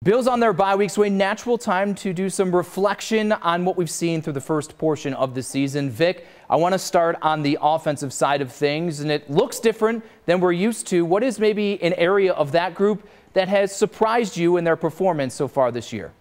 Bills on their bye week, so a natural time to do some reflection on what we've seen through the first portion of the season. Vic, I want to start on the offensive side of things, and it looks different than we're used to. What is maybe an area of that group that has surprised you in their performance so far this year?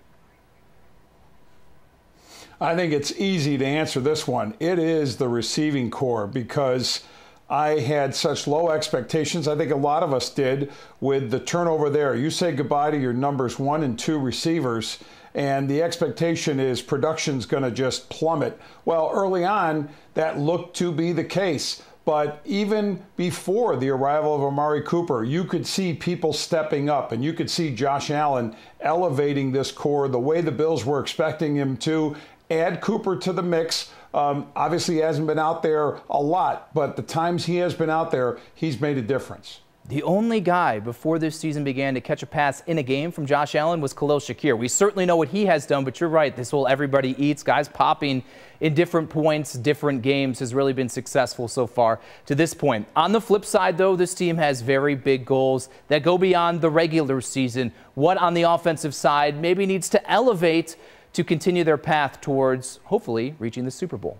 I think it's easy to answer this one. It is the receiving core, because I had such low expectations. I think a lot of us did with the turnover there. You say goodbye to your numbers 1 and 2 receivers, and the expectation is production's going to just plummet. Well, early on, that looked to be the case. But even before the arrival of Amari Cooper, you could see people stepping up, and you could see Josh Allen elevating this core the way the Bills were expecting him to. Add Cooper to the mix. Obviously, he hasn't been out there a lot, but the times he has been out there, he's made a difference. The only guy before this season began to catch a pass in a game from Josh Allen was Khalil Shakir. We certainly know what he has done, but you're right. This whole everybody eats, guys popping in different points, different games has really been successful so far to this point. On the flip side, though, this team has very big goals that go beyond the regular season. What on the offensive side maybe needs to elevate to continue their path towards hopefully reaching the Super Bowl?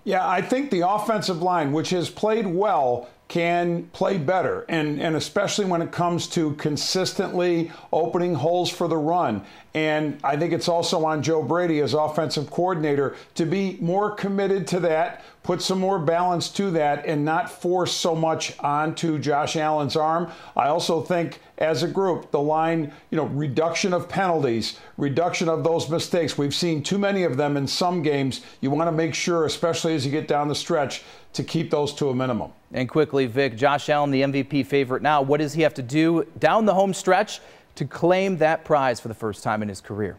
Yeah, I think the offensive line, which has played well, can play better, and especially when it comes to consistently opening holes for the run. And I think it's also on Joe Brady as offensive coordinator to be more committed to that, put some more balance to that, and not force so much onto Josh Allen's arm. I also think as a group, the line, reduction of penalties, reduction of those mistakes. We've seen too many of them in some games. You want to make sure, especially as you get down the stretch, to keep those to a minimum. And quickly, Vic, Josh Allen, the MVP favorite now. What does he have to do down the home stretch to claim that prize for the first time in his career?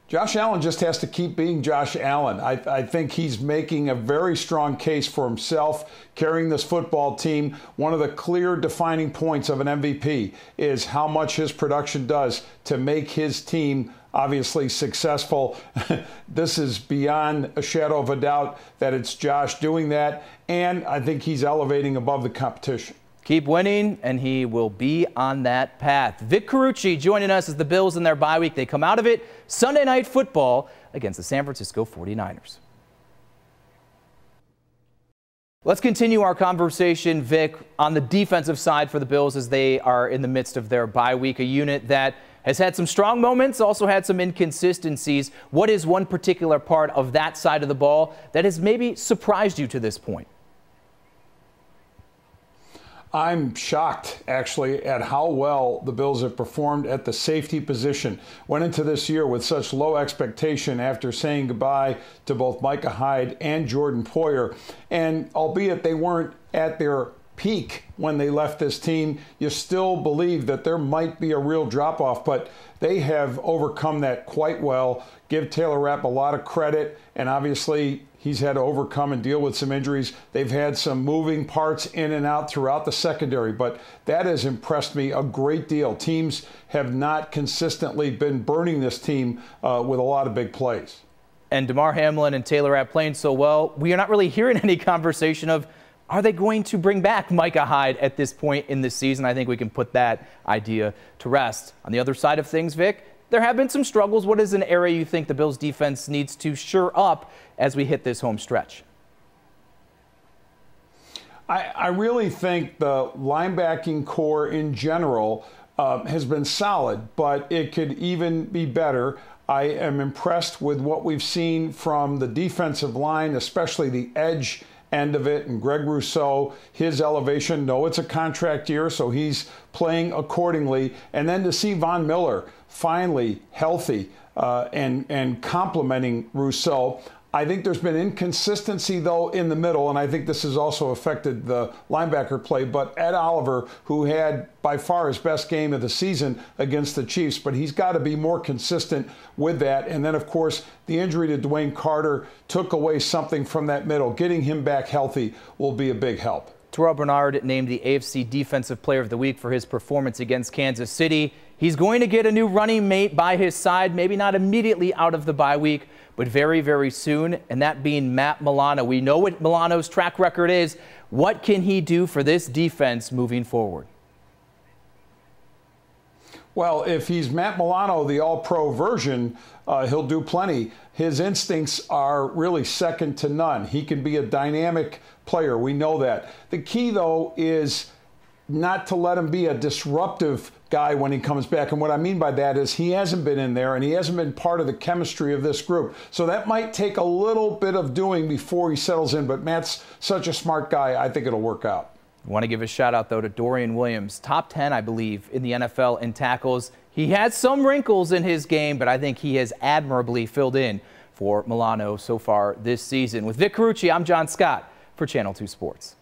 Josh Allen just has to keep being Josh Allen. I think he's making a very strong case for himself, carrying this football team. One of the clear defining points of an MVP is how much his production does to make his team obviously successful. This is beyond a shadow of a doubt that it's Josh doing that, and I think he's elevating above the competition. Keep winning, and he will be on that path. Vic Carucci joining us as the Bills in their bye week. They come out of it Sunday Night Football against the San Francisco 49ers. Let's continue our conversation, Vic, on the defensive side for the Bills as they are in the midst of their bye week, a unit that has had some strong moments, also had some inconsistencies. What is one particular part of that side of the ball that has maybe surprised you to this point? I'm shocked, actually, at how well the Bills have performed at the safety position. Went into this year with such low expectation after saying goodbye to both Micah Hyde and Jordan Poyer. And albeit they weren't at their peak when they left this team, you still believe that there might be a real drop-off, but they have overcome that quite well. Give Taylor Rapp a lot of credit, and obviously he's had to overcome and deal with some injuries. They've had some moving parts in and out throughout the secondary, but that has impressed me a great deal. Teams have not consistently been burning this team with a lot of big plays. And DeMar Hamlin and Taylor Rapp playing so well, we are not really hearing any conversation of, are they going to bring back Micah Hyde at this point in the season? I think we can put that idea to rest. On the other side of things, Vic, there have been some struggles. What is an area you think the Bills defense needs to shore up as we hit this home stretch? I really think the linebacking core in general has been solid, but it could even be better. I am impressed with what we've seen from the defensive line, especially the edge end of it, and Greg Rousseau, his elevation. No, it's a contract year, so he's playing accordingly. And then to see Von Miller finally healthy and complimenting Rousseau. I think there's been inconsistency, though, in the middle, and I think this has also affected the linebacker play. But Ed Oliver, who had by far his best game of the season against the Chiefs, but he's got to be more consistent with that. And then, of course, the injury to Dwayne Carter took away something from that middle. Getting him back healthy will be a big help. Terrell Bernard named the AFC Defensive Player of the Week for his performance against Kansas City. He's going to get a new running mate by his side, maybe not immediately out of the bye week, but very, very soon, and that being Matt Milano. We know what Milano's track record is. What can he do for this defense moving forward? Well, if he's Matt Milano, the all-pro version, he'll do plenty. His instincts are really second to none. He can be a dynamic player. We know that. The key, though, is not to let him be a disruptive guy when he comes back. And what I mean by that is he hasn't been in there and he hasn't been part of the chemistry of this group. So that might take a little bit of doing before he settles in. But Matt's such a smart guy, I think it'll work out. I want to give a shout out, though, to Dorian Williams, top 10, I believe, in the NFL in tackles. He has some wrinkles in his game, but I think he has admirably filled in for Milano so far this season. With Vic Carucci, I'm John Scott for Channel 2 Sports.